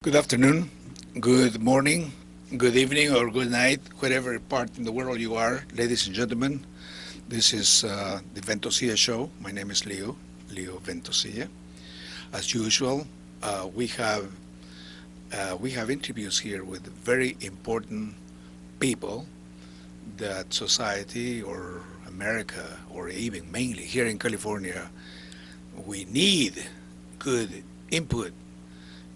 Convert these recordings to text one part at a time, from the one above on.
Good afternoon, good morning, good evening, or good night, whatever part in the world you are, ladies and gentlemen. This is the Ventosilla Show. My name is Leo Ventosilla. As usual, we have interviews here with very important people that society or America, or even mainly here in California, we need good input,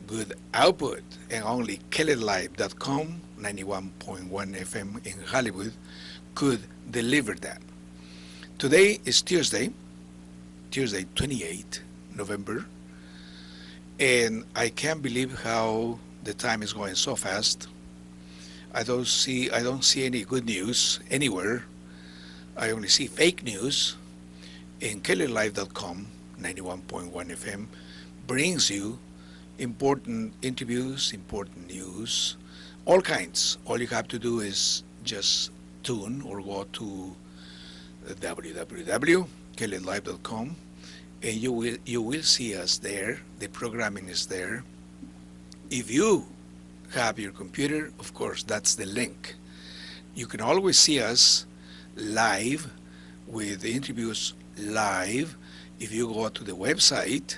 good output, and only KLEDLIVE.com, 91.1 FM in Hollywood, could deliver that. Today is Tuesday 28 November, and I can't believe how the time is going so fast. I don't see any good news anywhere. I only see fake news. And KLEDLIVE.com, 91.1 FM, brings you important interviews, important news, all kinds. All you have to do is just tune or go to www.KLEDLive.com, and you will see us there. The programming is there. If you have your computer, of course, that's the link. You can always see us live with the interviews live. If you go to the website,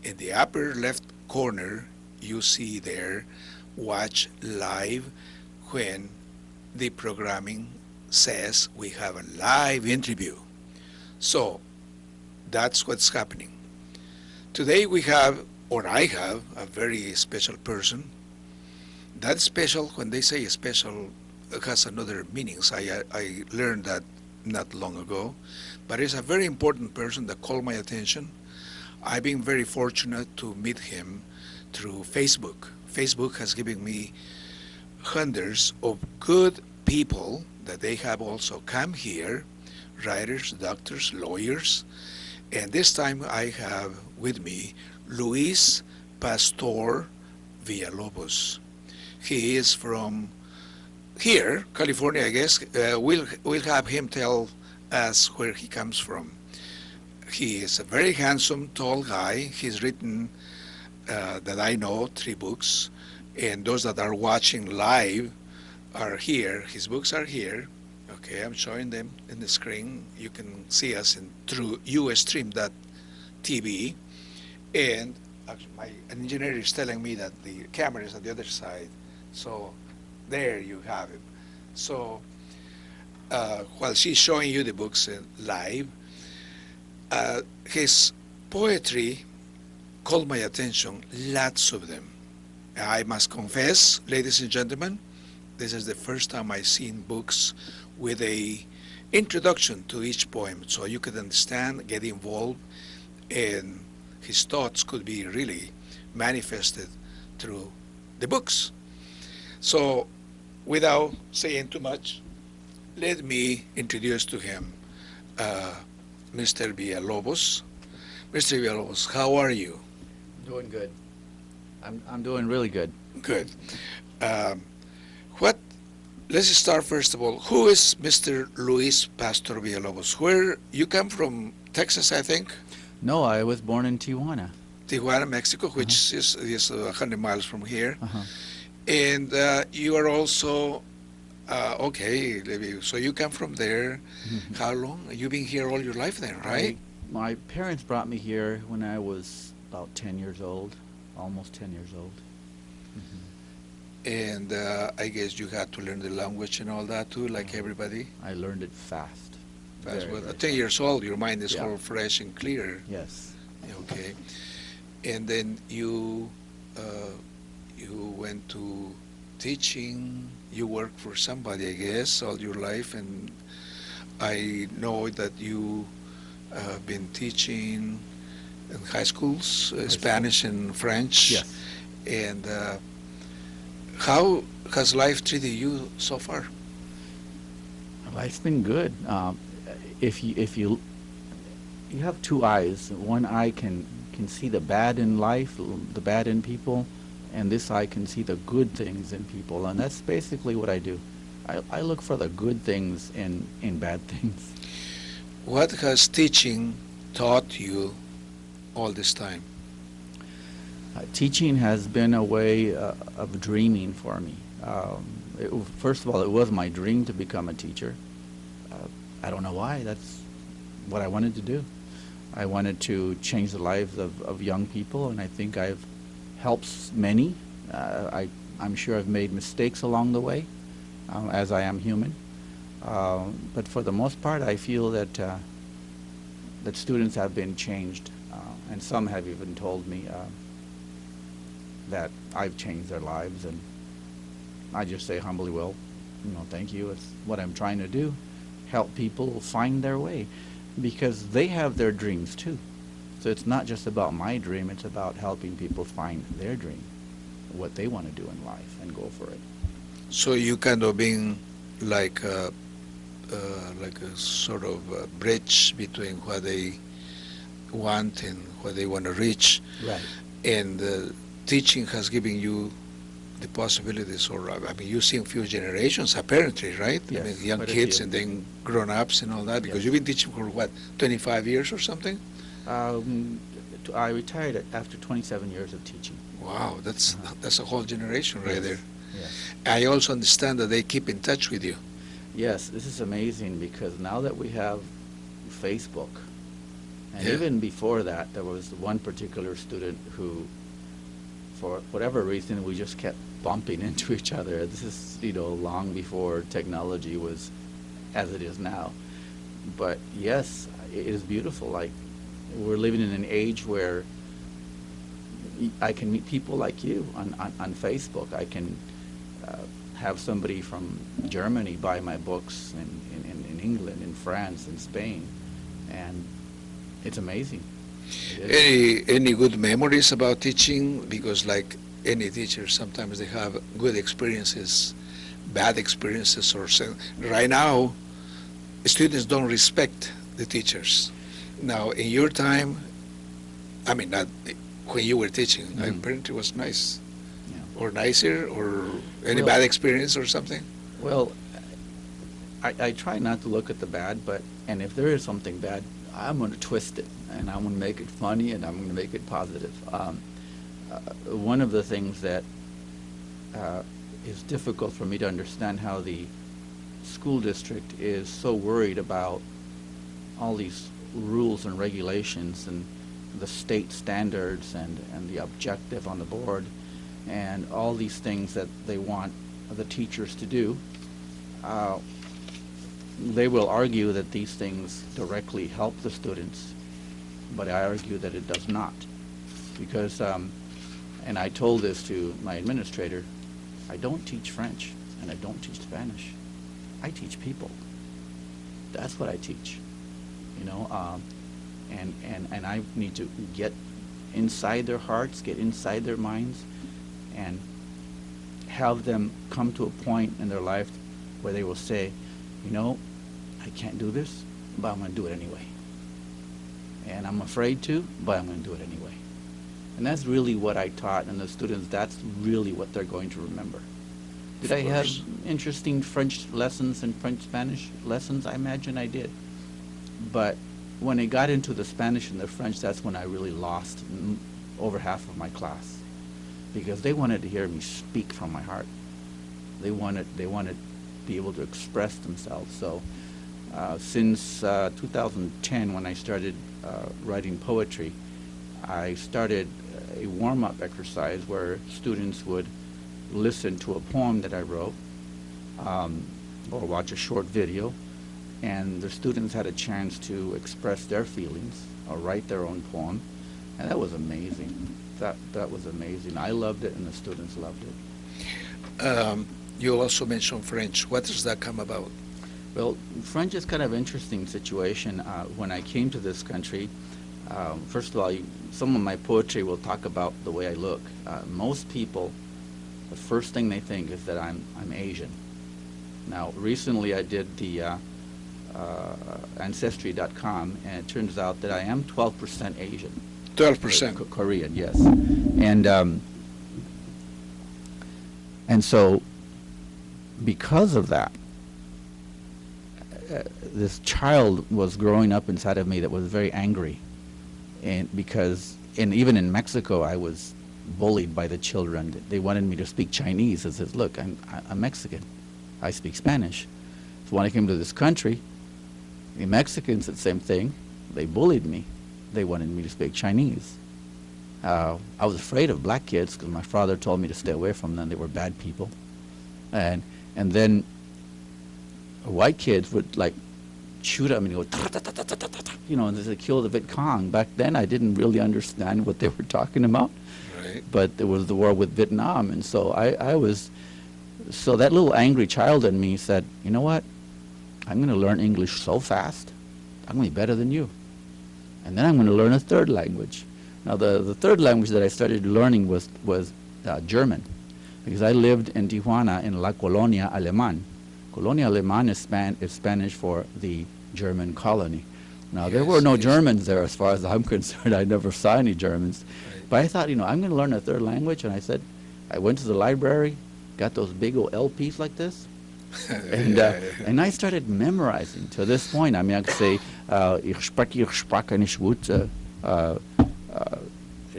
in the upper left corner, you see there, watch live, when the programming says we have a live interview. So that's what's happening. Today we have, or I have, a very special person. That special, when they say special, has another meanings. I learned that not long ago, but it's a very important person that called my attention. I've been very fortunate to meet him through Facebook. Facebook has given me hundreds of good people that they have also come here, writers, doctors, lawyers, and this time I have with me Luis Pástor Villalobos. He is from here, California, I guess. We'll have him tell us where he comes from. He is a very handsome, tall guy. He's written, that I know, 3 books, and those that are watching live are here. His books are here. Okay, I'm showing them in the screen. You can see us through usstream.tv, and actually my engineer is telling me that the camera is on the other side. So there you have it. So while she's showing you the books live, his poetry called my attention, lots of them. I must confess, ladies and gentlemen, this is the first time I've seen books with a introduction to each poem, so you could understand, get involved, and his thoughts could be really manifested through the books. So without saying too much, let me introduce to him Mr. Villalobos. Mr. Villalobos, how are you? Doing good. I'm doing really good. Good. Let's start first of all. Who is Mr. Luis Pástor Villalobos? Where you come from? Texas, I think. No, I was born in Tijuana. Tijuana, Mexico, which is 100 miles from here. And you are also okay. So you come from there. How long? You've been here all your life then, right? My parents brought me here when I was about 10 years old, almost 10 years old. And I guess you had to learn the language and all that too, like everybody. I learned it fast. Fast. Very, Well, very at 10 years old, your mind is Yeah. all fresh and clear. Yes. Okay. And then you went to teaching. You worked for somebody, I guess, all your life. And I know that you have been teaching in high schools, Spanish and French. Yes. And how has life treated you so far? Life's been good. If you have 2 eyes, one eye can see the bad in life, the bad in people, and this eye can see the good things in people, and that's basically what I do. I look for the good things in bad things. What has teaching taught you all this time? Teaching has been a way of dreaming for me. First of all, it was my dream to become a teacher. I don't know why. That's what I wanted to do. I wanted to change the lives of young people, and I think I've helped many. I'm sure I've made mistakes along the way, as I am human. But for the most part, I feel that that students have been changed, and some have even told me that I've changed their lives, and I just say humbly, well, thank you. It's what I'm trying to do, help people find their way, because they have their dreams too. So it's not just about my dream, it's about helping people find their dream, what they want to do in life, and go for it. So you kind of being like a sort of a bridge between what they want and what they want to reach. Right. And teaching has given you the possibilities, or I mean, you've seen few generations apparently, right? Yes, I mean, young quite a kids few. and then grown-ups and all that, because Yes. you've been teaching for what, 25 years or something? I retired after 27 years of teaching. Wow, that's Uh-huh. that's a whole generation right Yes. there. Yes. I also understand that they keep in touch with you. Yes, this is amazing, because now that we have Facebook, and Yeah. even before that, there was one particular student who, for whatever reason, we just kept bumping into each other. This is, long before technology was as it is now. But yes, it is beautiful. Like, we're living in an age where I can meet people like you on Facebook. I can have somebody from Germany buy my books in England, in France, in Spain, and it's amazing. It is. Any good memories about teaching? Because like any teacher, sometimes they have good experiences, bad experiences, or right now, students don't respect the teachers. Now, in your time, I mean, not when you were teaching, apparently it was nice, Yeah. or nicer, or any Well- bad experience or something. Well, I try not to look at the bad, and if there is something bad, I'm going to twist it, and I'm going to make it funny, and I'm going to make it positive. One of the things that is difficult for me to understand, how the school district is so worried about all these rules and regulations and the state standards and the objective on the board and all these things that they want the teachers to do. They will argue that these things directly help the students, but I argue that it does not. Because, and I told this to my administrator, I don't teach French and I don't teach Spanish. I teach people. That's what I teach. And I need to get inside their hearts, get inside their minds, and have them come to a point in their life where they will say, I can't do this, but I'm going to do it anyway. And I'm afraid to, but I'm going to do it anyway. And that's really what I taught, and the students, that's really what they're going to remember. Did I have interesting French lessons and French-Spanish lessons? I imagine I did. But when it got into the Spanish and the French, that's when I really lost over half of my class, because they wanted to hear me speak from my heart. They wanted to be able to express themselves. So since 2010, when I started writing poetry, I started a warm-up exercise where students would listen to a poem that I wrote, or watch a short video, and the students had a chance to express their feelings or write their own poem, and that was amazing. That was amazing. I loved it, and the students loved it. You also mentioned French. What does that come about? Well, French is kind of an interesting situation. When I came to this country, first of all, some of my poetry will talk about the way I look. Most people, the first thing they think is that I'm Asian. Now, recently I did the Ancestry.com, and it turns out that I am 12% Asian. 12%. Korean, yes. And so, because of that, this child was growing up inside of me that was very angry, and even in Mexico, I was bullied by the children. They wanted me to speak Chinese. I said, look, I'm Mexican. I speak Spanish. So when I came to this country, the Mexicans did the same thing. They bullied me. They wanted me to speak Chinese. I was afraid of black kids because my father told me to stay away from them. They were bad people. And then white kids would like shoot at me and go, ta, ta, ta, ta, ta, ta, ta, you know, and they kill the Viet Cong. Back then, I didn't really understand what they were talking about. Right. But there was the war with Vietnam, and so I was, so that little angry child in me said, you know what? I'm going to learn English so fast, I'm going to be better than you. And then I'm going to learn a third language. Now, the third language that I started learning was German, because I lived in Tijuana in La Colonia Alemán. Colonia Alemán is Spanish for the German colony. Now, there were no Germans there as far as I'm concerned. I never saw any Germans. Right. But I thought, you know, I'm going to learn a third language. And I said, I went to the library, got those big old LPs like this, and I started memorizing. To this point, I mean, I could say, ich spreche nicht gut.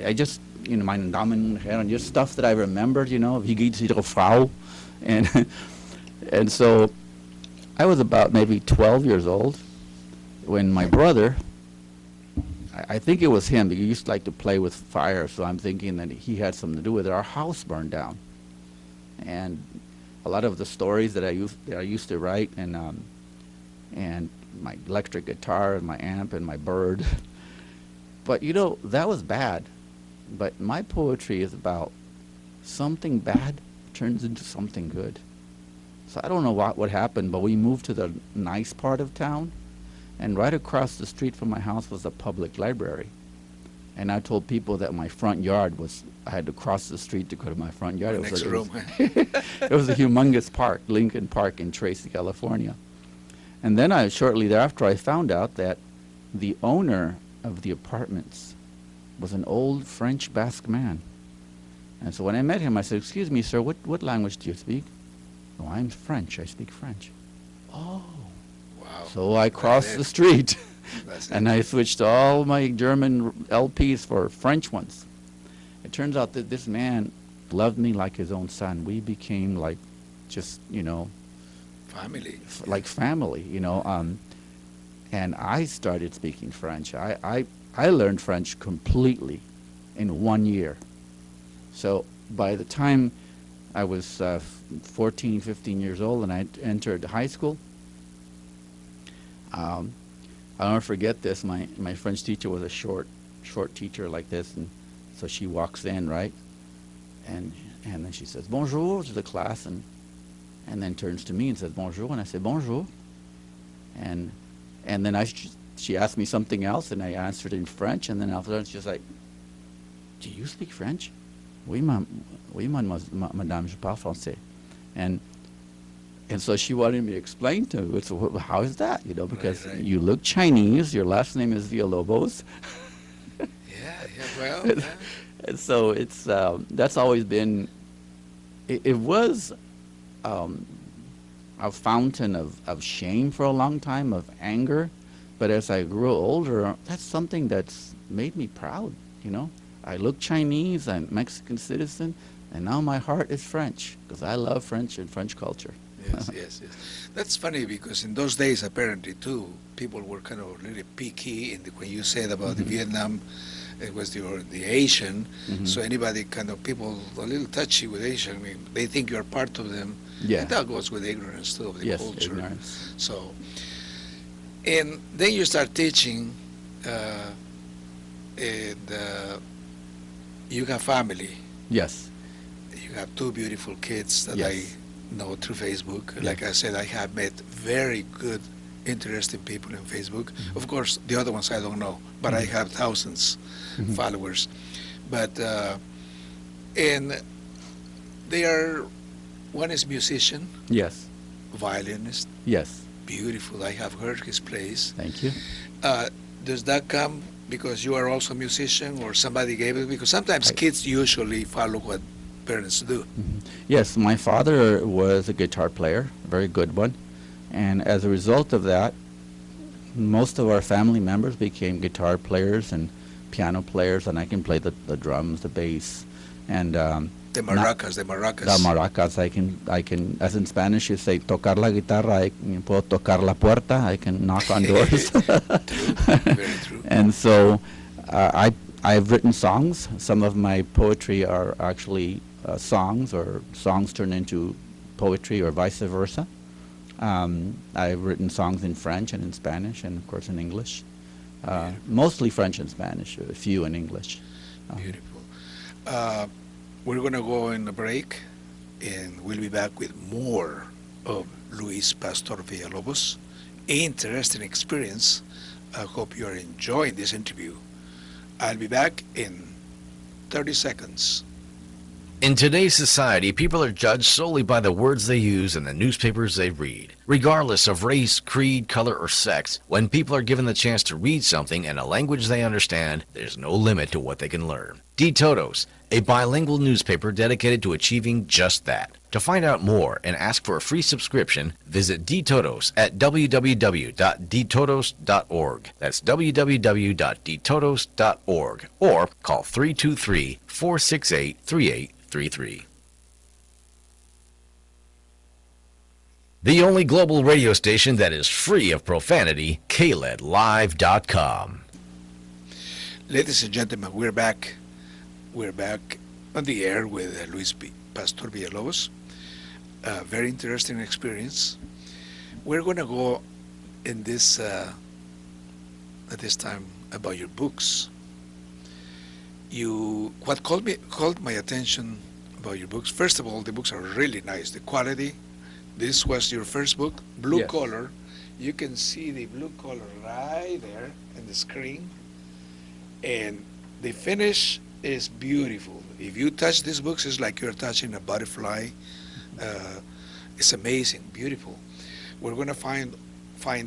I just, you know, meine Damen und Herren, just stuff that I remembered, you know, wie geht's Ihre Frau? And so I was about maybe 12 years old when my brother, I think it was him, because he used to like to play with fire, so I'm thinking that he had something to do with it. Our house burned down. And a lot of the stories that I used to write, and my electric guitar and my amp and my bird. But you know, that was bad. But my poetry is about something bad turns into something good. So I don't know what happened, but we moved to the nice part of town, and right across the street from my house was a public library. And I told people that my front yard was, I had to cross the street to go to my front yard. Next room. It was a humongous park, Lincoln Park in Tracy, California. And then shortly thereafter, I found out that the owner of the apartments was an old French Basque man. And so when I met him, I said, excuse me, sir, what language do you speak? Oh, I'm French. I speak French. Oh. Wow. So I crossed the street, and I switched all my German LPs for French ones. It turns out that this man loved me like his own son. We became like just, you know, family. Like family, you know. And I started speaking French. I learned French completely in 1 year. So by the time I was 14, 15 years old and I entered high school, I'll never forget this. My French teacher was a short teacher like this, and so she walks in, right? And then she says, bonjour to the class, and then turns to me and says, bonjour, and I said, bonjour. And then she asked me something else, and I answered in French, and then after that, she's like, do you speak French? Oui, madame, je parle français. And so she wanted me to explain to her, so how is that, you know, because right. You look Chinese, your last name is Villalobos. Well. And so it's, that's always been, it was a fountain of shame for a long time, of anger. But as I grew older, that's something that's made me proud, you know. I look Chinese, I'm a Mexican citizen, and now my heart is French, because I love French and French culture. Yes. That's funny, because in those days, apparently, too, people were kind of really picky. When you said about the Vietnam, it was the Asian, so anybody people a little touchy with Asian, I mean, they think you're part of them. Yeah. And that goes with ignorance, too, of the culture. Ignorance. So, and then you start teaching, and you have family. Yes. You have two beautiful kids that Yes. I know through Facebook. Yes. Like I said, I have met very good, interesting people in Facebook. Of course, the other ones I don't know, but I have thousands followers. But and they are, one is musician. Yes. Violinist. Yes. Beautiful. I have heard his plays. Thank you. Does that come because you are also a musician, or somebody gave it? Because sometimes kids usually follow what parents do. Yes, my father was a guitar player, a very good one. And as a result of that, most of our family members became guitar players and piano players, and I can play the drums, the bass. And The not maracas, the maracas. the maracas. I can, as in Spanish you say, tocar la guitarra. I puedo tocar la puerta. I can knock on doors. True, very true. And so, I've written songs. Some of my poetry are actually songs, or songs turned into poetry, or vice versa. I've written songs in French and in Spanish, and of course in English. Mostly French and Spanish, a few in English. Beautiful. We're going to go in a break, and we'll be back with more of Luis Pastor Villalobos. Interesting experience. I hope you are enjoying this interview. I'll be back in 30 seconds. In today's society, people are judged solely by the words they use and the newspapers they read. Regardless of race, creed, color, or sex, when people are given the chance to read something in a language they understand, there's no limit to what they can learn. De Todos, a bilingual newspaper dedicated to achieving just that. To find out more and ask for a free subscription, visit De Todos at www.detodos.org. That's www.detodos.org, or call 323-468-3833. The only global radio station that is free of profanity, KLEDLIVE.com. Ladies and gentlemen, we're back. We're back on the air with Pastor Villalobos. Very interesting experience. We're going to go in this at this time about your books. What called my attention about your books. First of all, the books are really nice. The quality. This was your first book, blue Yes. color. You can see the blue color right there in the screen, and the finish is beautiful. If you touch these books, it's like you're touching a butterfly. It's amazing, beautiful. We're going to find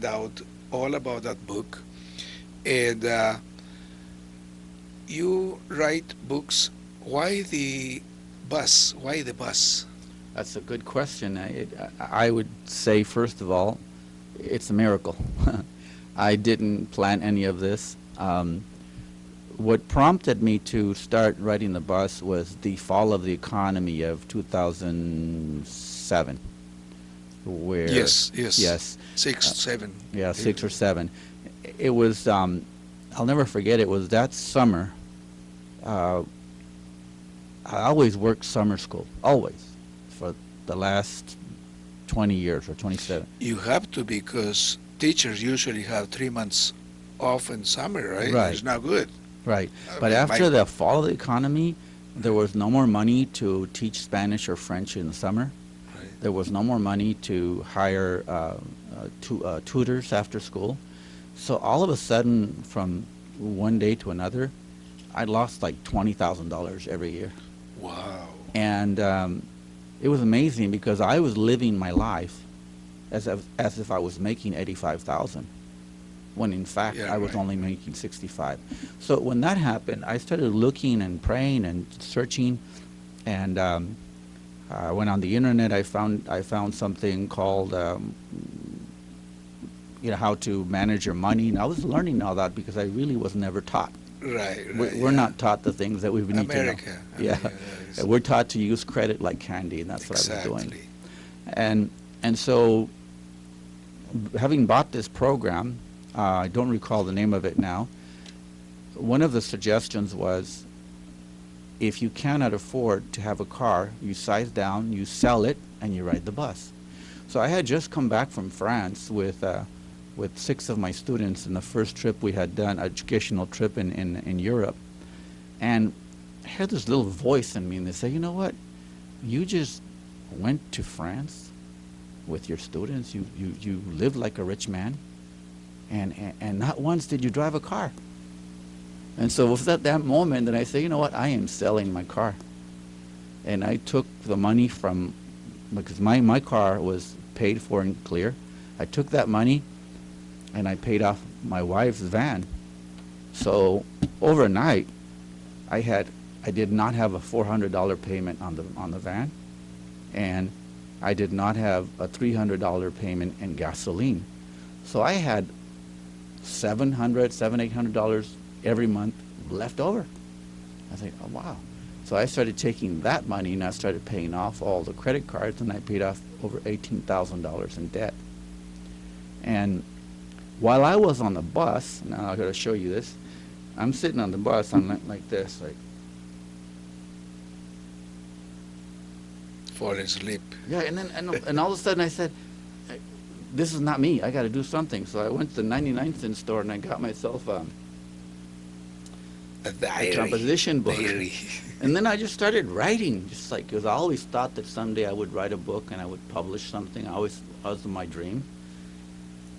out all about that book. And you write books. Why the bus? Why the bus? That's a good question. I would say, first of all, it's a miracle. I didn't plan any of this. What prompted me to start writing the bus was the fall of the economy of 2007. Where Yes. yes, 6, 7. yeah, 6 or 7. It was, I'll never forget, it was that summer. I always worked summer school, always, for the last 20 years or 27. You have to, because teachers usually have 3 months off in summer, right? Right. It's not good. Right. I But mean, after my- the fall of the economy, there was no more money to teach Spanish or French in the summer. Right. There was no more money to hire tutors after school. So all of a sudden, from one day to another, I lost like $20,000 every year. Wow. And it was amazing because I was living my life as if I was making $85,000, when in fact Yeah, I was right. only making 65. So when that happened, I started looking and praying and searching, and I went on the internet. I found something called how to manage your money, and I was learning all that because I really was never taught. Right. We're not taught the things that we need America. to know. America Yeah, is- we're taught to use credit like candy, and that's what I was doing. Exactly. And so, having bought this program, I don't recall the name of it now. One of the suggestions was, if you cannot afford to have a car, you size down, you sell it, and you ride the bus. So I had just come back from France with 6 of my students in the first trip we had done, educational trip in Europe. And I heard this little voice in me, and they say, you know what? You just went to France with your students. You lived like a rich man. And not once did you drive a car. And so it was at that moment that I said, you know what? I am selling my car. And I took the money because my car was paid for and clear. I took that money and I paid off my wife's van. So overnight, I did not have a $400 payment on the van, and I did not have a $300 payment in gasoline. So I had $800 every month left over. I think, oh wow. So I started taking that money and I started paying off all the credit cards, and I paid off over $18,000 in debt. And while I was on the bus, now I got to show you this. I'm sitting on the bus, I'm like this, like, Fall asleep. yeah, and all of a sudden I said, this is not me, I got to do something. So I went to the 99-cent store and I got myself A a diary. composition book. Diary. And then I just started writing, just like, because I always thought that someday I would write a book and I would publish something. That was my dream.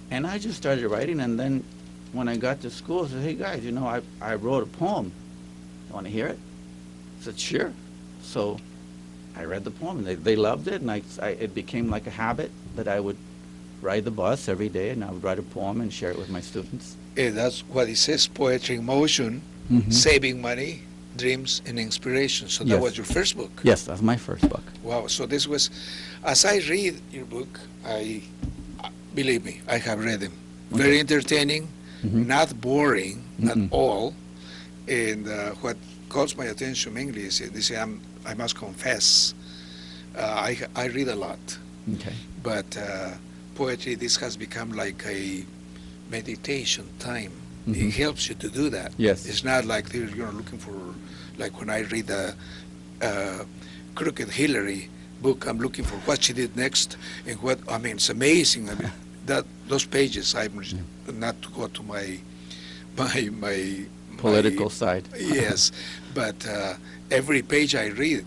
And I just started writing, and then when I got to school, I said, hey guys, I wrote a poem. You want to hear it? I said, sure. So I read the poem, and they loved it, and it became like a habit that I would ride the bus every day, and I would write a poem and share it with my students. That's what it says, poetry in motion, saving money, dreams, and inspiration. So that Yes. was your first book. Yes, that's my first book. Wow. So this was, as I read your book, believe me, I have read them. Okay. Very entertaining, not boring at Mm-mm. all. And what calls my attention mainly is they say I must confess, I read a lot, Okay. but poetry, this has become like a meditation time. Mhm. It helps you to do that. Yes. It's not like you're looking for, like when I read the Crooked Hillary book, I'm looking for what she did next and what, I mean, it's amazing. I mean, those pages, I'm not to go to my Political side. Yes, but every page I read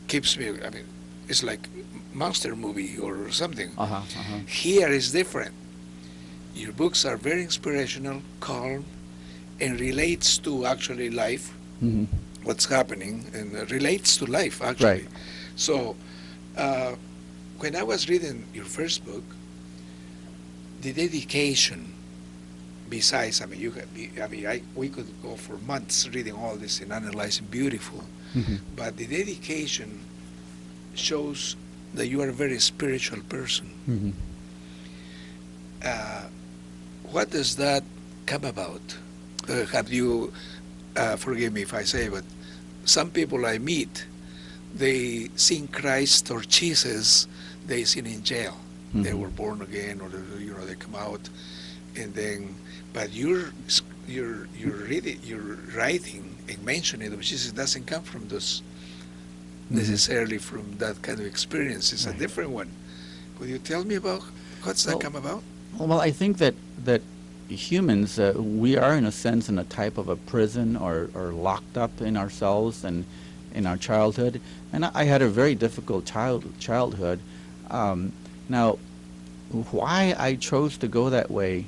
keeps me, I mean, it's like monster movie or something. Uh-huh, uh-huh. Here is different. Your books are very inspirational, calm, and relates to actually life, Mhm. what's happening, and relates to life actually. Right. So when I was reading your first book, the dedication, besides, I mean, we could go for months reading all this and analyzing, beautiful, Mhm. but the dedication shows that you are a very spiritual person. Mhm. What does that come about? Have you, forgive me if I say, but some people I meet, they seen Christ or Jesus, they seen in jail. They Mhm. were born again, or they come out, and then, but you're writing and mentioning that Jesus doesn't come from those necessarily from that kind of experience. It's a Right. different one. Could you tell me about what's that Well, come about? Well, I think that humans, we are in a sense in a type of a prison or locked up in ourselves and in our childhood. And I had a very difficult childhood. Now, why I chose to go that way,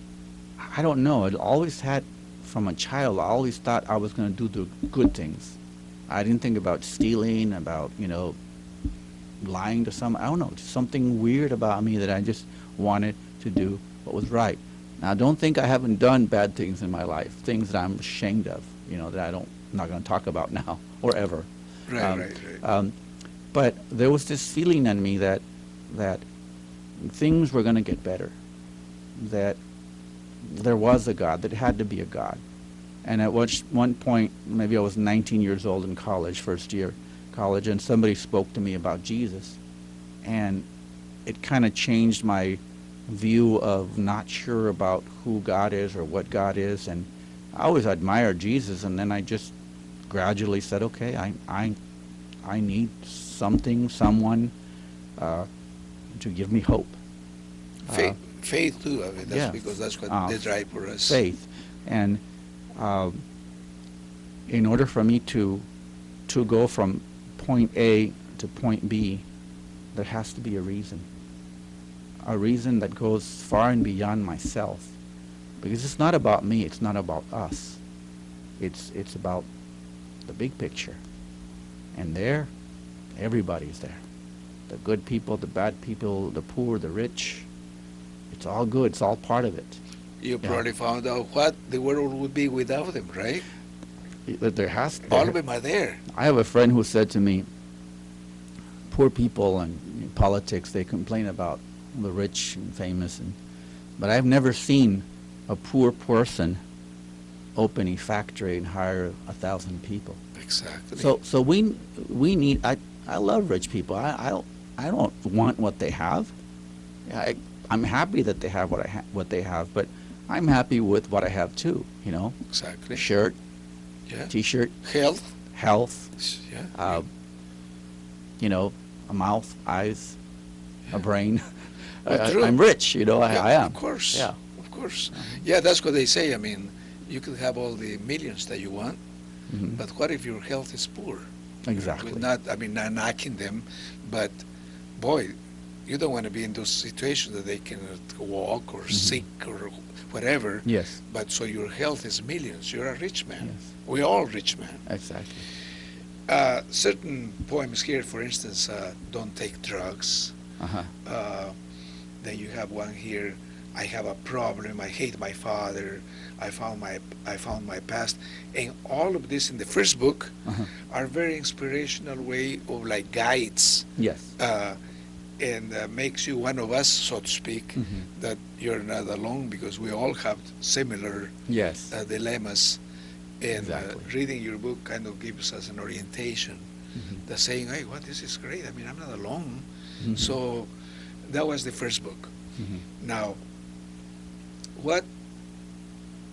I don't know. I always had, from a child, I always thought I was going to do the good things. I didn't think about stealing, about, lying to some, I don't know, just something weird about me that I just wanted to do what was right. Now, don't think I haven't done bad things in my life, things that I'm ashamed of, that I'm not going to talk about now or ever. Right. But there was this feeling in me that things were going to get better, that there was a God, that had to be a God. And at one point, maybe I was 19 years old in college, first year college, and somebody spoke to me about Jesus. And it kind of changed my view of not sure about who God is or what God is. And I always admired Jesus, and then I just gradually said, okay, I need something, someone to give me hope. Faith too. I mean, that's yeah. because that's what they drive for us. Faith. And in order for me to go from point A to point B, there has to be a reason that goes far and beyond myself, because it's not about me, it's not about us, it's about the big picture. And there, everybody's there, the good people, the bad people, the poor, the rich. It's all good, it's all part of it. You probably found out what the world would be without them, right? There has to. All of them are there. I have a friend who said to me, poor people in politics, they complain about the rich and famous, but I've never seen a poor person open a factory and hire 1,000 people. Exactly. So we need. I love rich people. I don't want what they have. I'm happy that they have what they have, but I'm happy with what I have too. You know, exactly. shirt, Yeah. T-shirt, Health. health. Yeah. You know, a mouth, eyes, Yeah. a brain. Well, true. I'm rich. You know, Yeah, I am. Of course. Yeah. Of course. Yeah, that's what they say. I mean, you could have all the millions that you want, Mhm. but what if your health is poor? Exactly. Not knocking them, but boy, you don't want to be in those situations that they cannot walk or sick or whatever. Yes. But so your health is millions. You're a rich man. Yes. We're all rich men. Exactly. Certain poems here, for instance, don't take drugs. Uh-huh. Then you have one here. I have a problem. I hate my father. I found my past, and all of this in the first book Uh-huh. are very inspirational way of like guides, Yes. and makes you one of us, so to speak. Mhm. That you're not alone because we all have similar Yes. dilemmas, and Exactly. reading your book kind of gives us an orientation. Mhm. That's saying, hey, what, this is great. I mean, I'm not alone. Mhm. So that was the first book. Mhm. Now, what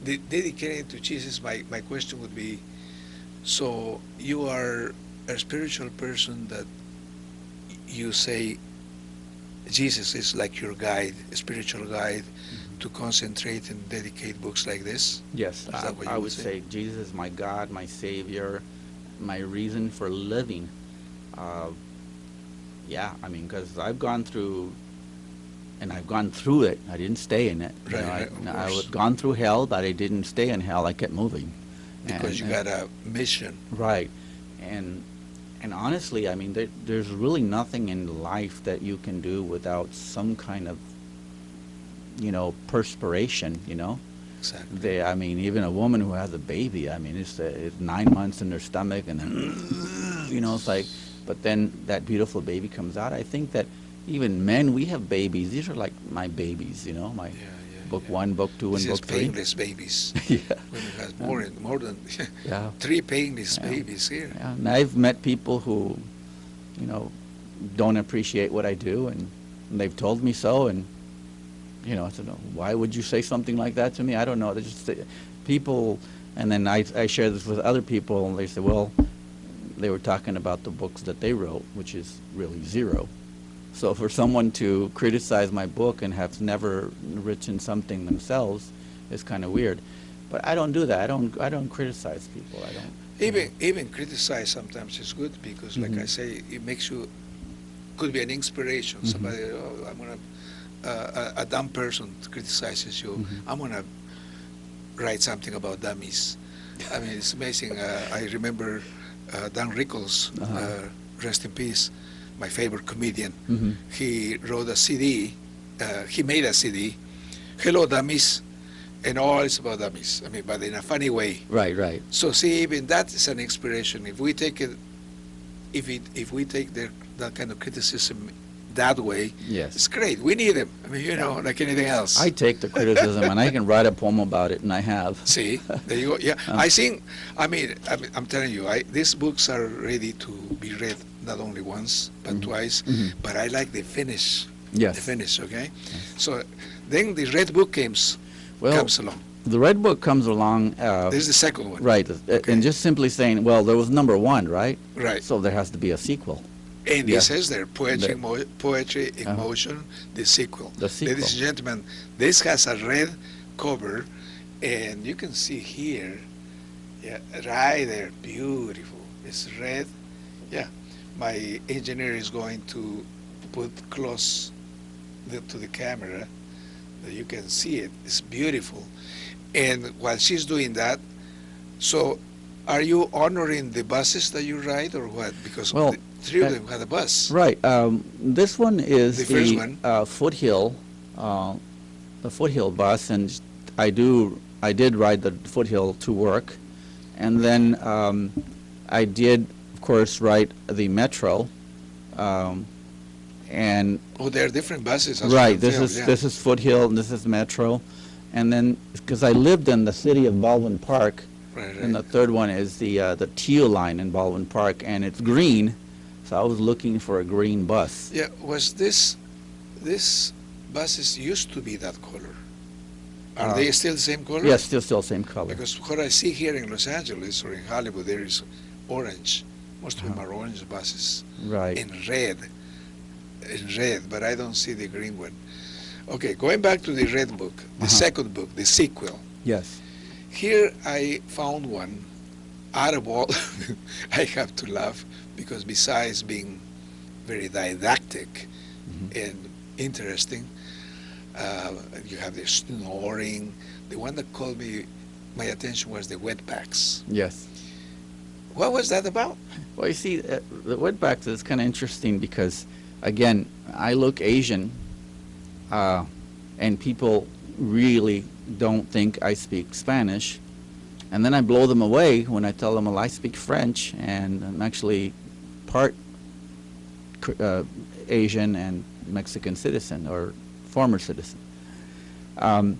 dedicated to Jesus, my question would be, so you are a spiritual person that you say Jesus is like your guide, a spiritual guide to concentrate and dedicate books like this? Yes, Is that what you I would would say? say Jesus is my God, my Savior, my reason for living. Yeah, I mean, because I've gone through, and I've gone through it. I didn't stay in it. You Right, know, right, of I course. was gone through hell, but I didn't stay in hell. I kept moving. Because you got a mission. Right, and honestly, I mean, there's really nothing in life that you can do without some kind of, perspiration. Exactly. I mean, even a woman who has a baby, I mean, it's 9 months in their stomach, and then, it's like, but then that beautiful baby comes out. I think that even men, we have babies. These are like my babies, my Yeah, book yeah. 1, book 2, This and is book 3. painless babies. Yeah. Women has more than Yeah. 3 painless Yeah. babies here. Yeah, and I've met people who, don't appreciate what I do, and they've told me so, and, I said, "No, why would you say something like that to me?" I don't know. They're just people, and then I share this with other people, and they say, well, they were talking about the books that they wrote, which is really zero. So for someone to criticize my book and have never written something themselves is kind of weird. But I don't do that. I don't criticize people. I don't. Even criticize sometimes is good because, like I Mhm. say, it makes you, could be an inspiration. Mhm. Somebody, I'm gonna, a dumb person criticizes you. Mhm. I'm gonna write something about dummies. I mean, it's amazing. I remember Dan Rickles, Uh-huh. rest in peace, my favorite comedian. Mhm. He wrote a CD. He made a CD. Hello, dummies, and all is about dummies. I mean, but in a funny way. Right, right. So see, even that is an inspiration. If we take it, if we take that kind of criticism that way, Yes. it's great. We need them. I mean, like anything else. I take the criticism and I can write a poem about it, and I have. See, there you go. Yeah, I think. I'm telling you, these books are ready to be read not only once but Mhm. twice. Mhm. But I like the finish. Yes. The finish. Okay. So then the red book comes along. The Red Book comes along. This is the second one. Right, Okay. and just simply saying, well, there was number 1, right? Right. So there has to be a sequel. And Yeah. it says there, poetry, poetry in Uh-huh. motion, the sequel. The sequel. Ladies and gentlemen, this has a red cover, and you can see here, yeah, right there, beautiful. It's red. Yeah, my engineer is going to put close to the camera that you can see it. It's beautiful. And while she's doing that, so are you honoring the buses that you ride or what? Because Well, the 3 of them had a bus. Right. This one is The first one. Foothill, the Foothill bus, and I did ride the Foothill to work, and then I did, of course, ride the Metro, and Oh, there are different buses. as right. well, This yeah. is Foothill, and this is Metro, And then, because I lived in the city of Baldwin Park, Right, and the right. third one is the teal line in Baldwin Park, and it's green, so I was looking for a green bus. Yeah, was this buses used to be that color? Are they still the same color? Yes, still same color. Because what I see here in Los Angeles or in Hollywood, there is orange. Most of them are orange buses. Right. In red, but I don't see the green one. Okay, going back to the red book, the second book, the sequel. Yes. Here I found one. Out of all, I have to laugh because besides being very didactic and interesting, you have the snoring. The one that called my attention was the wetbacks. Yes. What was that about? Well, you see, the wetbacks is kind of interesting because, again, I look Asian, and people really don't think I speak Spanish. And then I blow them away when I tell them, well, I speak French, and I'm actually part Asian and Mexican citizen, or former citizen. On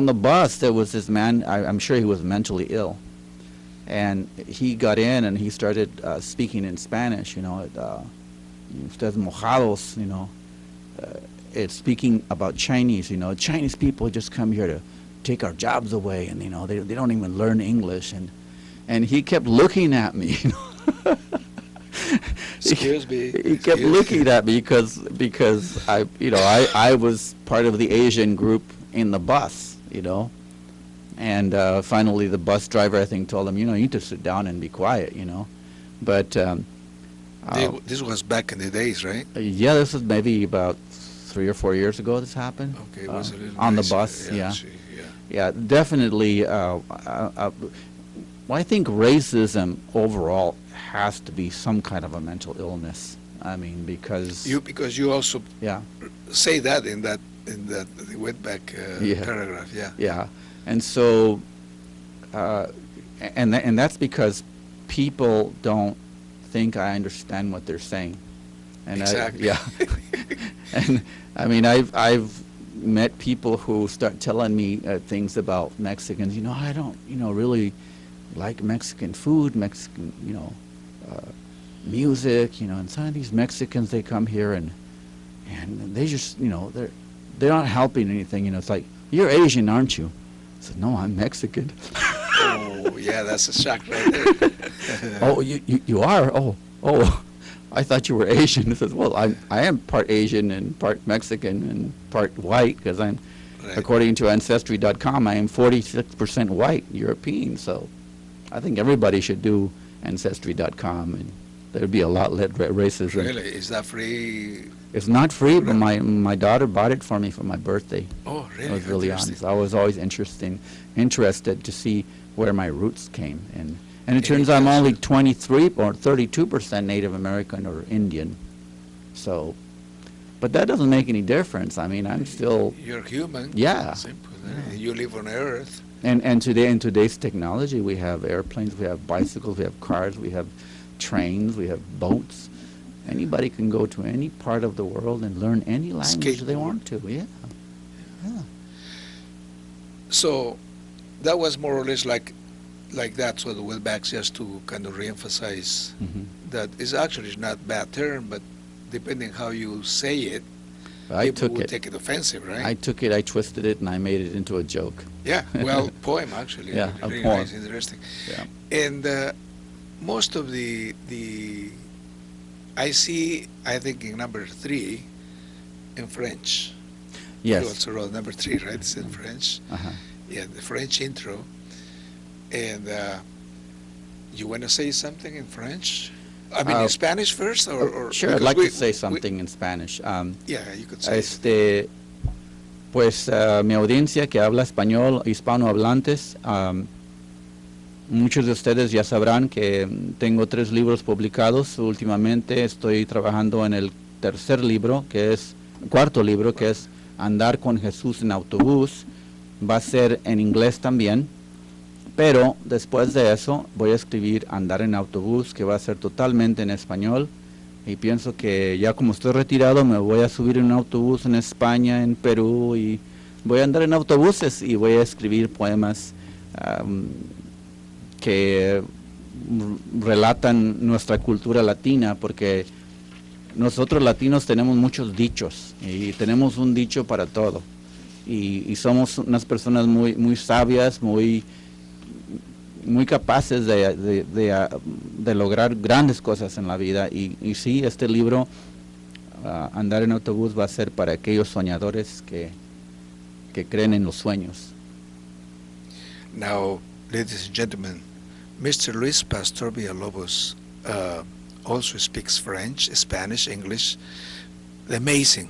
the bus, there was this man, I'm sure he was mentally ill. And he got in and he started speaking in Spanish, ustedes mojados, it's speaking about Chinese, Chinese people just come here to take our jobs away, and, they don't even learn English. And he kept looking at me, Excuse me. He kept looking at me because I was part of the Asian group in the bus, And finally, the bus driver, I think, told him, you need to sit down and be quiet, But this was back in the days, right? yeah, this was maybe about 3 or 4 years ago. This happened. Okay, it was a little on the nicer. bus. Yeah, see, yeah, definitely. Well, I think racism overall has to be some kind of a mental illness. I mean, because you also yeah. say that in the wetback Yeah. paragraph. Yeah. Yeah, and so, and that's because people don't think I understand what they're saying, and Exactly. And I mean, I've met people who start telling me things about Mexicans. I don't, really like Mexican food, Mexican, music, and some of these Mexicans, they come here and they just, they're not helping anything. It's like, you're Asian, aren't you? I said, no, I'm Mexican. Oh, yeah, that's a shock right there. Oh, you are? Oh, I thought you were Asian. He says, well, I am part Asian and part Mexican and part white, because I'm, Right. according to Ancestry.com, I am 46% white European. So I think everybody should do Ancestry.com, and there'd be a lot less racism. Really? Is that free? It's not free, but my daughter bought it for me for my birthday. Oh, really? I was really honest. I was always interested to see where my roots came, and it turns out I'm only 23 or 32% Native American or Indian. So, but that doesn't make any difference. I mean, I'm still, You're human. Yeah. Simple. You live on Earth. and today, in today's technology, we have airplanes, we have bicycles, we have cars, we have trains, we have boats. Anybody can go to any part of the world and learn any language they Skateboard. want to. Yeah. So that was more or less like that. So the wetbacks, just to kind of reemphasize Mhm. that is actually not a bad term, but depending how you say it, I people took would it. take it offensive, right? I took it, I twisted it, and I made it into a joke. Yeah, well, poem actually. Yeah, a really poem. nice, interesting. Yeah. And most of the I see, I think in number 3 in French. You Yes. also wrote number 3, right? It's in French. Uh-huh. Yeah, the French intro. And you want to say something in French? I mean, in Spanish first, or Sure, I'd because like we- to say we- something in Spanish. Yeah, you could say. Pues mi audiencia que habla español, hispanohablantes, muchos de ustedes ya sabrán que tengo 3 libros publicados. Últimamente estoy trabajando en el cuarto libro, que es Andar con Jesús en autobús. Va a ser en inglés también, pero después de eso voy a escribir Andar en autobús, que va a ser totalmente en español. Y pienso que ya como estoy retirado, me voy a subir en un autobús en España, en Perú y voy a andar en autobuses y voy a escribir poemas que relatan nuestra cultura latina, porque nosotros latinos tenemos muchos dichos y tenemos un dicho para todo, y somos unas personas muy sabias, muy capaces de lograr grandes cosas en la vida, y sí, este libro, Andar en autobús, va a ser para aquellos soñadores que creen en los sueños. Now, ladies and gentlemen, Mr. Luis Pastor Villalobos also speaks French, Spanish, English. Amazing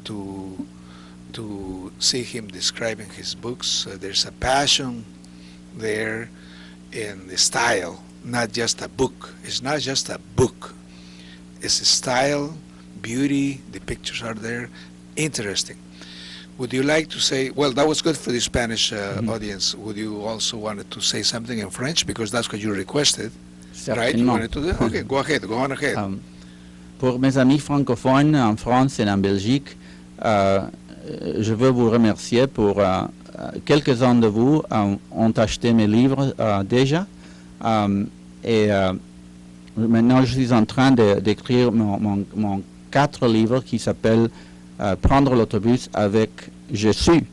to see him describing his books. There's a passion there in the style, not just a book. It's not just a book. It's a style, beauty, the pictures are there, interesting. Would you like to say, well, that was good for the Spanish audience. Would you also want to say something in French? Because that's what you requested, right? You wanted to do? Okay, go ahead, go on ahead. Pour mes amis francophones en France et en Belgique, je veux vous remercier pour quelques-uns de vous ont acheté mes livres déjà, et maintenant je suis en train d'écrire mon 4 livres qui s'appellent Prendre l'autobus avec Jésus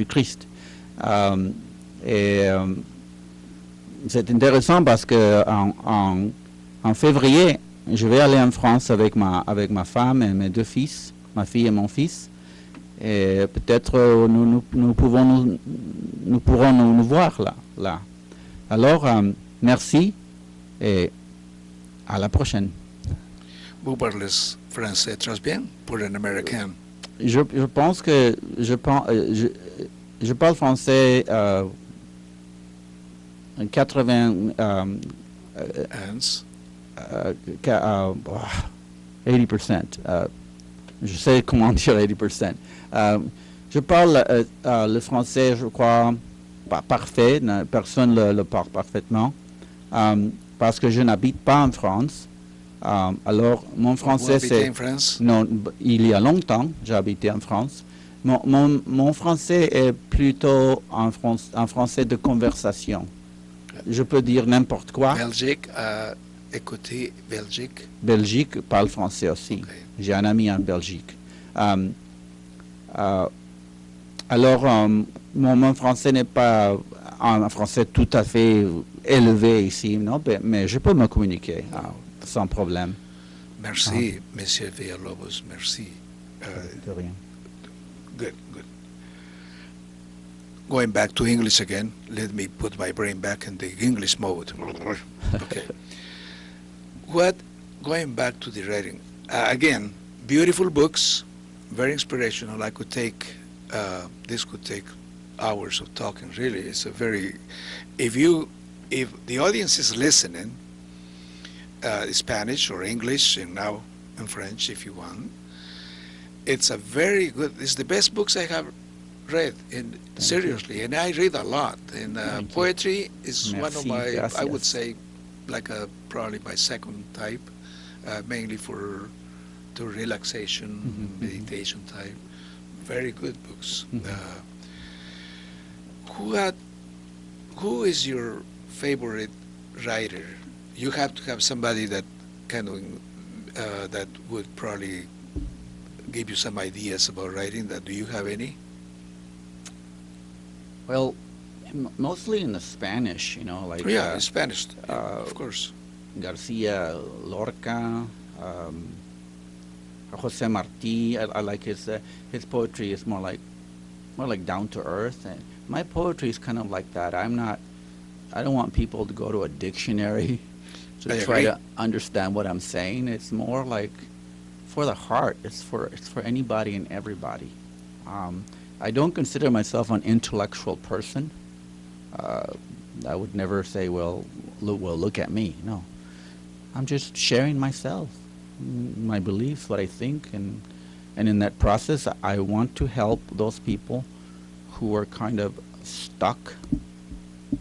Christ. Et c'est intéressant parce que en février, je vais aller en France avec ma femme et mes 2 fils, ma fille et mon fils. Et peut-être nous pourrons nous voir là. Alors, merci et à la prochaine. Vous parlez français très bien pour un Américain. Je pense que je parle français 80%. Je sais comment dire 80%. Je parle le français, je crois, parfait. Personne ne le parle parfaitement. Parce que je n'habite pas en France. Alors, mon français, c'est... en France? Non, il y a longtemps, j'ai habité en France. Mon français est plutôt un français de conversation. Je peux dire n'importe quoi. Belgique, écoutez, Belgique. Belgique parle français aussi. Okay. J'ai un ami en Belgique. Alors, mon français n'est pas un français tout à fait élevé ici, non? Mais je peux me communiquer. Sans problème. Merci, Monsieur Villalobos, merci. De rien. Good. Going back to English again, let me put my brain back in the English mode. Okay. Going back to the writing, again, beautiful books, very inspirational. This could take hours of talking, really. It's a very, if the audience is listening, Spanish or English, and now in French if you want. It's the best books I have read, and seriously, and I read a lot. And poetry is one of my, gracias. I would say, probably my second type, mainly to relaxation, meditation type. Very good books. Who is your favorite writer? You have to have somebody that that would probably give you some ideas about writing. Do you have any? Well, mostly in the Spanish, like... in Spanish, of course. Garcia Lorca, Jose Marti. I like his poetry is more like down to earth, and my poetry is kind of like that. I don't want people to go to a dictionary to try to understand what I'm saying. It's more like for the heart. It's for anybody and everybody. I don't consider myself an intellectual person. I would never say, well, look at me. No, I'm just sharing myself, my beliefs, what I think, and in that process, I want to help those people who are kind of stuck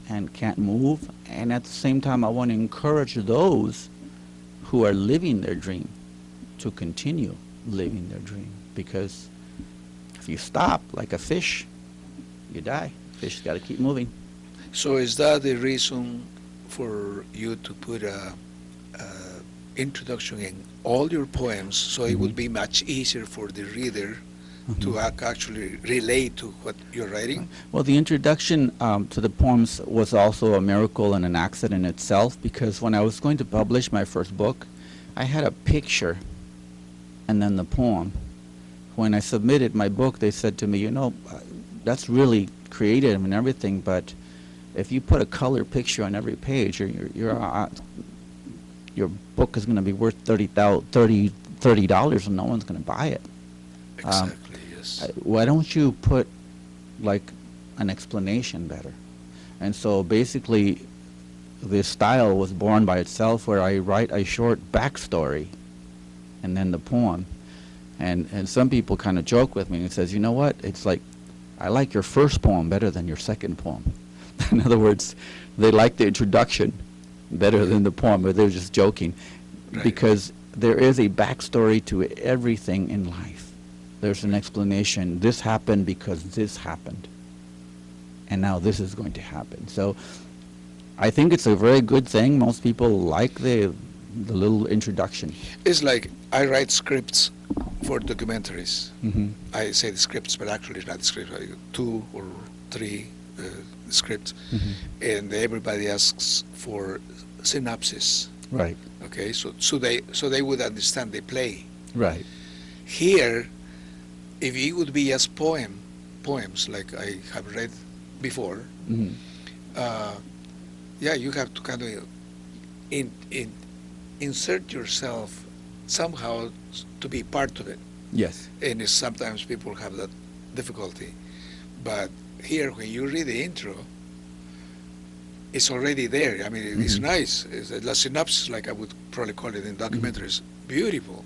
and can't move, and at the same time I want to encourage those who are living their dream to continue living their dream, because If you stop, like a fish, you die. Fish got to keep moving. So is that the reason for you to put a introduction in all your poems, so it would be much easier for the reader to actually relate to what you're writing? Well, the introduction to the poems was also a miracle and an accident itself, because when I was going to publish my first book, I had a picture and then the poem. When I submitted my book, they said to me, you know, that's really creative and everything, but if you put a color picture on every page, your book is going to be worth $30 and no one's going to buy it. Exactly, yes. Why don't you put like an explanation better? And so basically this style was born by itself, where I write a short backstory and then the poem. And some people kind of joke with me and says, you know what, it's like, I like your first poem better than your second poem. In other words, they like the introduction better than the poem, but they're just joking. Right. Because there is a backstory to everything in life. There's an explanation. This happened because this happened. And now this is going to happen. So I think it's a very good thing. Most people like the little introduction. It's like I write scripts for documentaries. Mm-hmm. I say the scripts, but actually it's not the scripts. I 2 or 3 scripts, and everybody asks for synopsis. Right. Okay, so they would understand the play. Right. Here, if it would be just poems like I have read before, yeah, you have to kind of insert yourself somehow to be part of it. Yes. And sometimes people have that difficulty. But here, when you read the intro, it's already there. I mean, it's nice. It's a synopsis, like I would probably call it in documentaries. Beautiful.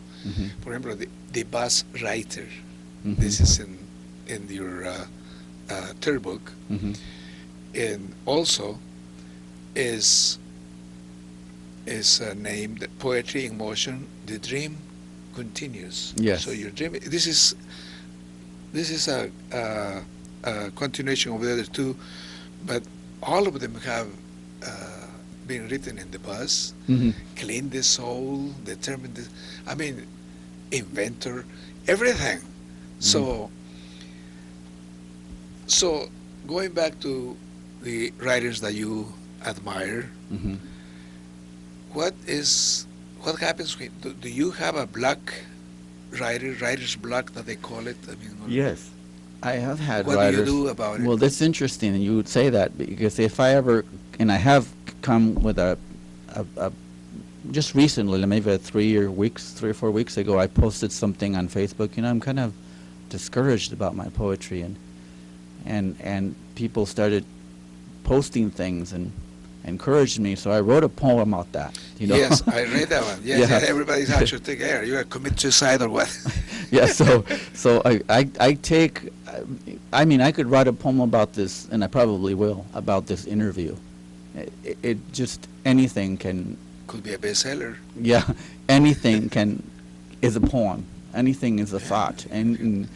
For example, the bus writer. This is in your third book. And also is named Poetry in Motion, The Dream Continues. Yes. So your dream, this is a continuation of the other 2, but all of them have been written in the bus. Clean the soul, determine the, I mean, inventor, everything. So going back to the writers that you admire, what happens when, do you have a block, writer's block that they call it? I mean, Yes. I have had what writers. do you do about it? Well, that's interesting, and you would say that, because if I ever, and I have come with a just recently, maybe 3 or 4 weeks ago, I posted something on Facebook. You know, I'm kind of discouraged about my poetry, and people started posting things and encouraged me. So I wrote a poem about that. You know? Yes, I read that one. Yes, Yeah. and everybody's actually thinking, hey, are you going to commit suicide or what? Yeah, so I take, I mean, I could write a poem about this, and I probably will, about this interview. It just, anything can, Could be a bestseller. yeah, anything is a poem. Anything is a thought. And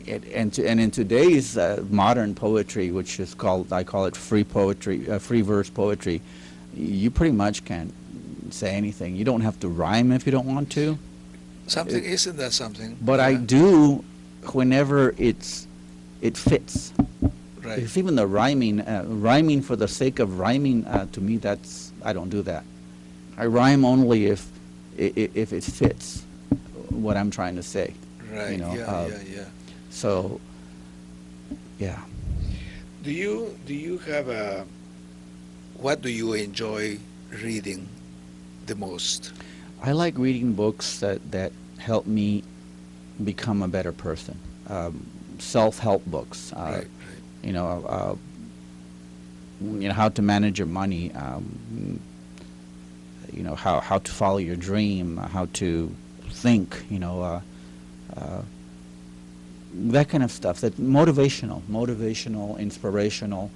in today's modern poetry, which is called, I call it free poetry, free verse poetry, you pretty much can say anything. You don't have to rhyme if you don't want to. Something, isn't that something? But I do whenever it fits. Right. Because even the rhyming for the sake of rhyming, to me, I don't do that. I rhyme only if it fits what I'm trying to say. Right, You know, yeah. So, yeah. Do you have what do you enjoy reading the most? I like reading books that help me become a better person. Self-help books. Right. You know, how to manage your money. You know, how to follow your dream. How to think. You know, that kind of stuff. That motivational, inspirational,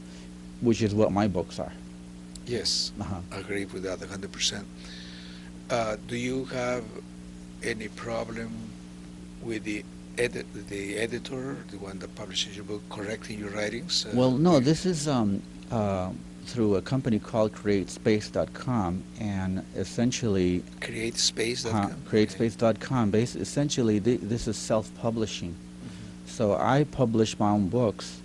which is what my books are. Yes, I agree with that 100%. Do you have any problem with the the editor, the one that publishes your book, correcting your writings? Well, no, this is through a company called CreateSpace.com, and essentially, CreateSpace.com? CreateSpace.com. Essentially, this is self-publishing. So I publish my own books,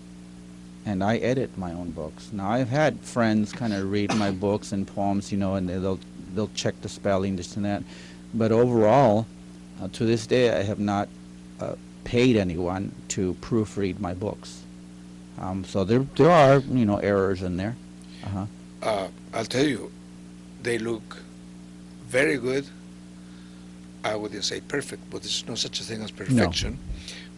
and I edit my own books. Now, I've had friends kind of read my books and poems, and they'll check the spelling, this and that. But overall, to this day, I have not paid anyone to proofread my books. So there are, errors in there. I'll tell you, they look very good. I wouldn't say perfect, but there's no such a thing as perfection.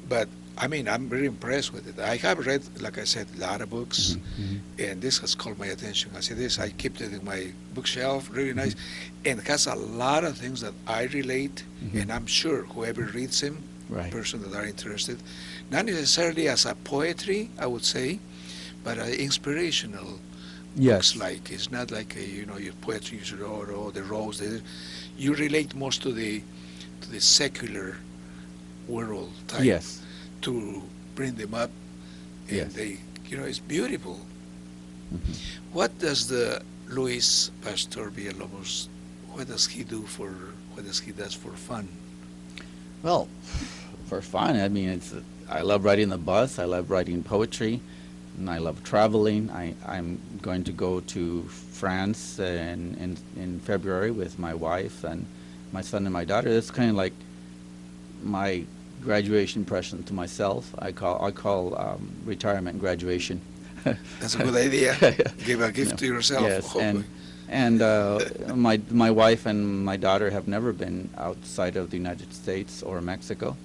But I mean, I'm very impressed with it. I have read, like I said, a lot of books, and this has called my attention. I say this, I kept it in my bookshelf, really nice, and it has a lot of things that I relate, and I'm sure whoever reads them, person that are interested, not necessarily as a poetry, I would say, but inspirational. Yes. Books like, it's not like your poetry, you should the rose. You relate most to the secular world type. Yes. To bring them up, and Yes. they, it's beautiful. What does the Luis Pastor Villalobos, what does he do for fun? Well, for fun, I mean, I love riding the bus, I love writing poetry, and I love traveling. I'm going to go to France in February with my wife and my son and my daughter. It's kind of like my graduation present to myself. I call retirement graduation. That's a good idea. Give a gift to yourself. Yes, hopefully. and my wife and my daughter have never been outside of the United States or Mexico,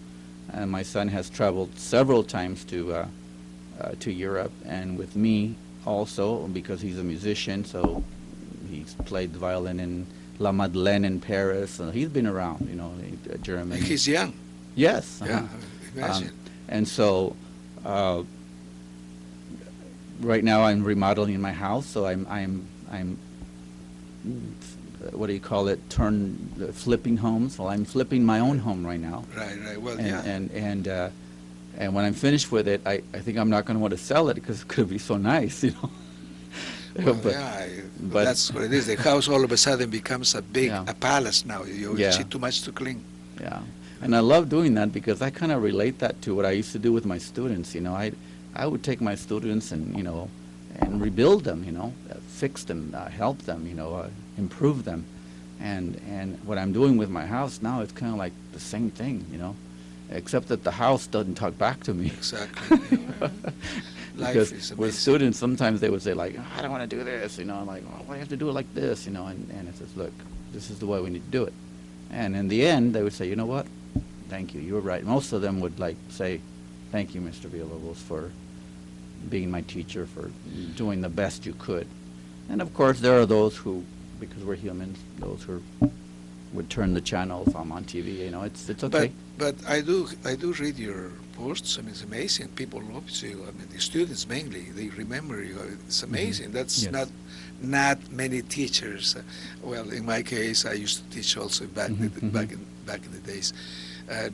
and my son has traveled several times to Europe, and with me also, because he's a musician, so he's played the violin in La Madeleine in Paris, so he's been around, Germany. He's young. Yes. Yeah, imagine. And so right now I'm remodeling my house, so I'm what do you call it? Flipping homes. Well, I'm flipping my own home right now. Right. Well, And when I'm finished with it, I think I'm not going to want to sell it because it could be so nice, Well, but that's what it is. The house all of a sudden becomes a palace now. You Yeah. see too much to clean. Yeah, and I love doing that because I kind of relate that to what I used to do with my students. I would take my students and and rebuild them. Fix them, help them. Improve them, and what I'm doing with my house now, it's kind of like the same thing. Except that the house doesn't talk back to me. Exactly. Life Because is with amazing. students, sometimes they would say like, I don't want to do this. I'm like, well, why do you have to do it like this? And it says, look, this is the way we need to do it. And in the end, they would say, you know what? Thank you. You were right. Most of them would say, thank you, Mr. Villalobos, for being my teacher, for doing the best you could. And of course, there are those who, because we're humans, those who would turn the channel if I'm on TV. It's okay. But I do read your posts. I mean, it's amazing. People love you. I mean, the students mainly, they remember you. It's amazing. That's Yes. not many teachers. Well, in my case, I used to teach also back in the days.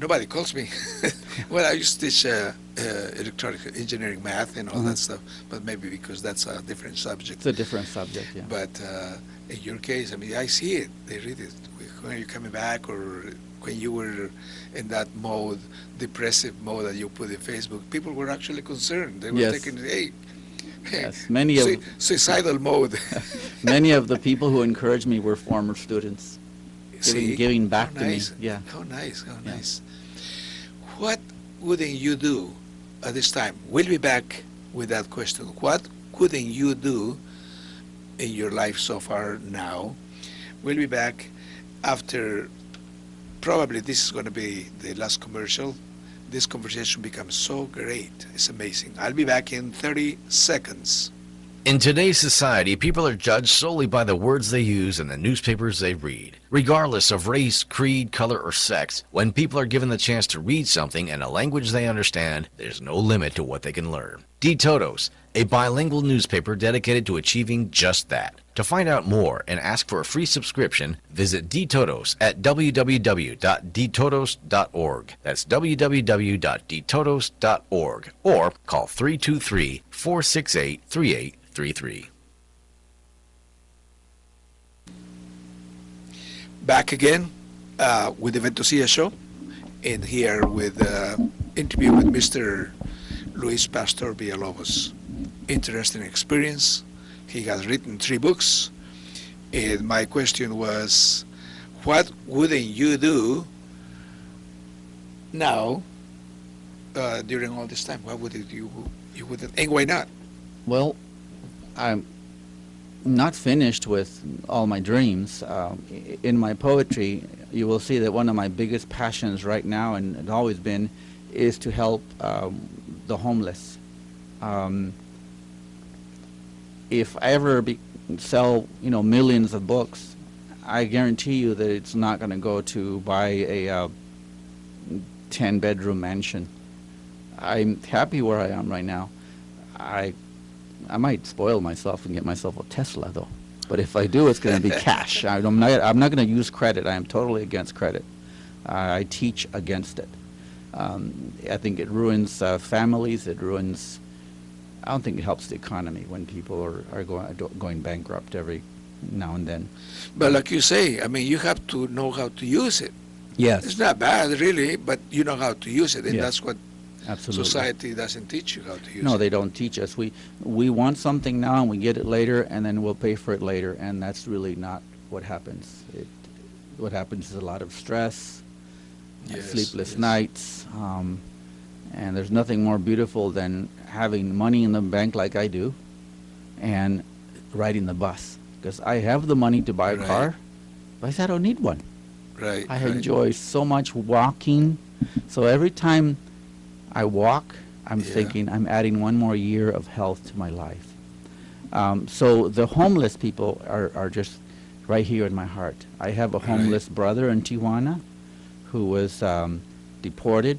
Nobody calls me. Well, I used to teach electronic engineering, math, and all that stuff. But maybe because that's a different subject. It's a different subject, yeah. But in your case, I mean, I see it. They read it. When you're coming back, or when you were in that mode, depressive mode that you put in Facebook, people were actually concerned. They were Yes. thinking, hey, Yes, many of suicidal mode. many of the people who encouraged me were former students, giving back How to me. nice. Yeah. How nice. Yeah. Nice. What wouldn't you do at this time? We'll be back with that question. What couldn't you do in your life so far now? We'll be back after, probably this is going to be the last commercial. This conversation becomes so great. It's amazing. I'll be back in 30 seconds. In today's society, people are judged solely by the words they use and the newspapers they read. Regardless of race, creed, color, or sex, when people are given the chance to read something in a language they understand, there's no limit to what they can learn. De Todos, a bilingual newspaper dedicated to achieving just that. To find out more and ask for a free subscription, visit DTotos at www.dtotos.org. That's www.dtotos.org or call 323-468-3833. Back again with the Ventosia Show, and here with interview with Mr. Luis Pastor Villalobos. Interesting experience. He has written 3 books, and my question was, what wouldn't you do now during all this time? What would you wouldn't, and why not? Well, I'm not finished with all my dreams. In my poetry, you will see that one of my biggest passions right now, and it's always been, is to help the homeless. If I ever sell, millions of books, I guarantee you that it's not going to go to buy a 10-bedroom mansion. I'm happy where I am right now. I might spoil myself and get myself a Tesla, though. But if I do, it's going to be cash. I'm not going to use credit. I am totally against credit. I teach against it. I think it ruins families. It ruins. I don't think it helps the economy when people are going bankrupt every now and then. But like you say, I mean, you have to know how to use it. Yes. It's not bad, really, but you know how to use it, and Yes. that's what Absolutely. society doesn't teach you how to use it. No, they don't teach us. We want something now and we get it later, and then we'll pay for it later, and that's really not what happens. What happens is a lot of stress, Yes, sleepless yes. nights, and there's nothing more beautiful than having money in the bank like I do and riding the bus, because I have the money to buy a Right. car, but I don't need one. Right. I right. enjoy so much walking, so every time I walk, I'm Yeah. thinking I'm adding one more year of health to my life. So the homeless people are just right here in my heart. I have a Right. homeless brother in Tijuana who was deported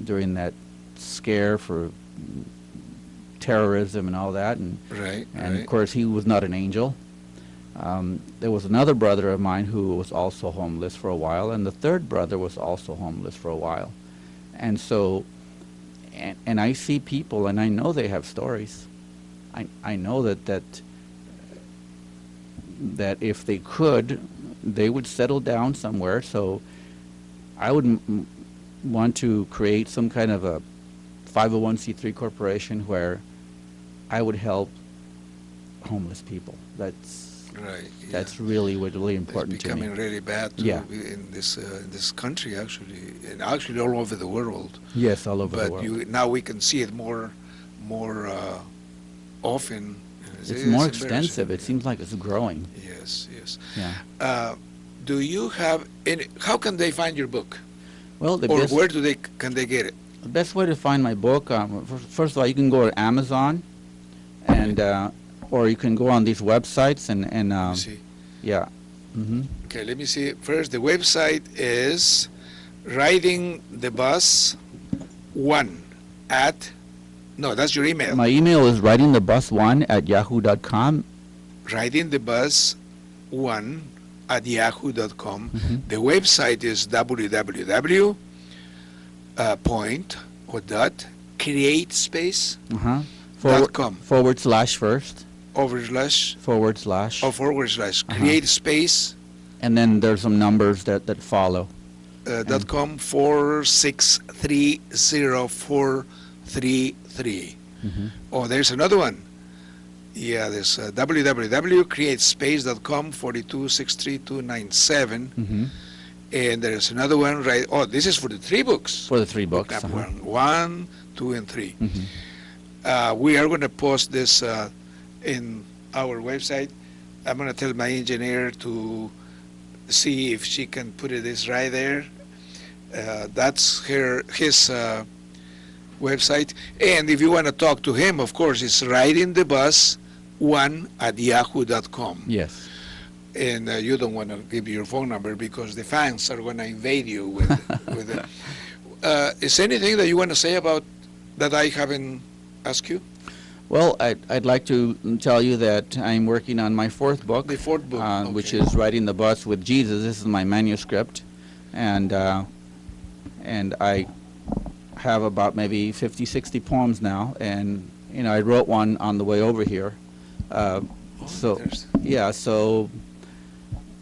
during that scare for terrorism and all that, and Right. and right. of course he was not an angel. There was another brother of mine who was also homeless for a while, and the third brother was also homeless for a while. And so, and I see people, and I know they have stories. I know that if they could, they would settle down somewhere. So I would want to create some kind of a 501c3 corporation where I would help homeless people. Right. Yeah. That's really important It's to me. becoming really bad too, Yeah. in this country, actually, and actually all over the world. Yes, all over the But world. now we can see it more often. It's more embarrassing. extensive. It Yeah. seems like it's growing. Yes, yes. Yeah. Do you have any? How can they find your book, Well, the or best, where can they get it? the best way to find my book, first of all, you can go to Amazon, and or you can go on these websites and Let me see. yeah. Mm-hmm. Okay, let me see. First, the website is Riding the Bus 1 at. No, that's your email. My email is writingthebus1@yahoo.com. Riding the Bus 1 at yahoo.com. Mhm. The website is www. Point or dot create space Uh-huh. .com / first // / create space and then there's some numbers that follow. .com 4630433. Mhm. Oh, there's another one. Yeah, there's www.createspace.com 4263297. Mm-hmm. And there's another one, right? Oh, this is for the 3 books. For the 3 books. Book Uh-huh. number 1, 2, and 3. Mhm. We are going to post this in our website. I'm going to tell my engineer to see if she can put this right there. That's his website. And if you want to talk to him, of course, it's ridingthebus1@yahoo.com. Yes. And you don't want to give your phone number because the fans are going to invade you with it. Is anything that you want to say about that I haven't asked you? Well, I'd like to tell you that I'm working on my fourth book. The fourth book, which okay. is Riding the Bus with Jesus. This is my manuscript, and I have about maybe 50, 60 poems now, and I wrote one on the way over here. So yeah, so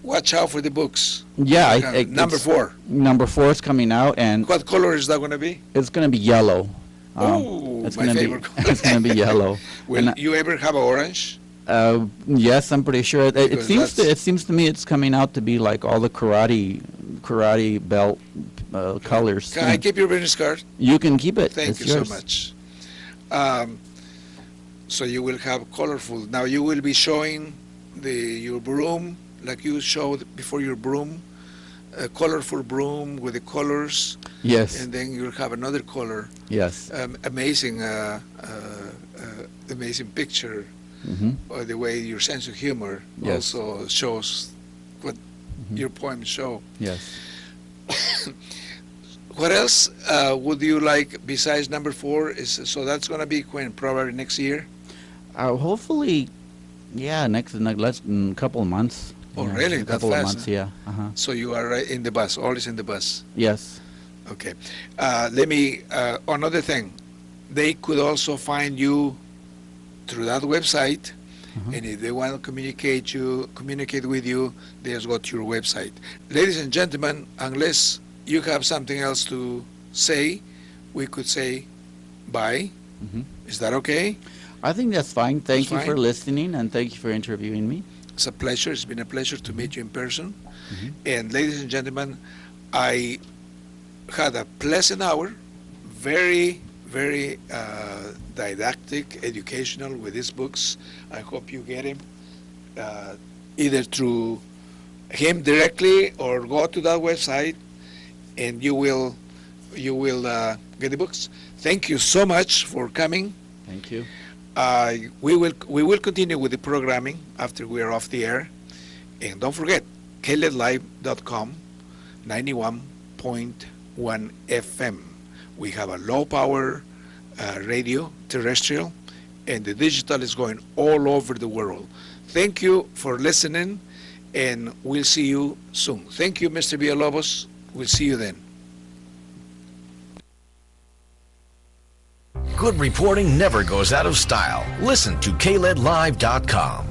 watch out for the books. yeah, Number 4. Number 4 is coming out, and What color is that going to be? it's going to be yellow. Oh, it's my gonna favorite color. It's going to be yellow. Will And, you ever have orange? yes, I'm pretty sure. It Because seems to me it's coming out to be like all the karate belt colors. Can I keep your business card? You can keep it. Thank It's you yours. so much. So you will have colorful. Now you will be showing your broom, like you showed before your broom, a colorful broom with the colors, Yes. and then you'll have another color. Yes. Amazing, amazing picture. Hmm. Or the way your sense of humor Yes. also shows what your poems show. Yes. What else would you like besides number 4? So that's going to be when, probably next year? Hopefully, yeah, next in a couple of months. Oh, Yeah, really? in a That couple of fast, months, huh? yeah. Uh-huh. So you are right in the bus, always in the bus. Yes. Okay. Let me, another thing, they could also find you through that website, and if they want to communicate with you, they just go to your website. Ladies and gentlemen, unless you have something else to say, we could say bye. Mhm. Is that okay? I think that's fine. Thank That's you for fine. listening, and thank you for interviewing me. It's a pleasure. It's been a pleasure to meet you in person. Mhm. And ladies and gentlemen, I had a pleasant hour, very, very didactic, educational with these books. I hope you get him either through him directly or go to that website, and you will get the books. Thank you so much for coming. Thank you. We will continue with the programming after we are off the air, and don't forget KLEDLIVE.com, 91.1 FM. We have a low power radio, terrestrial, and the digital is going all over the world. Thank you for listening, and we'll see you soon. Thank you, Mr. Villalobos. We'll see you then. Good reporting never goes out of style. Listen to KLEDLive.com.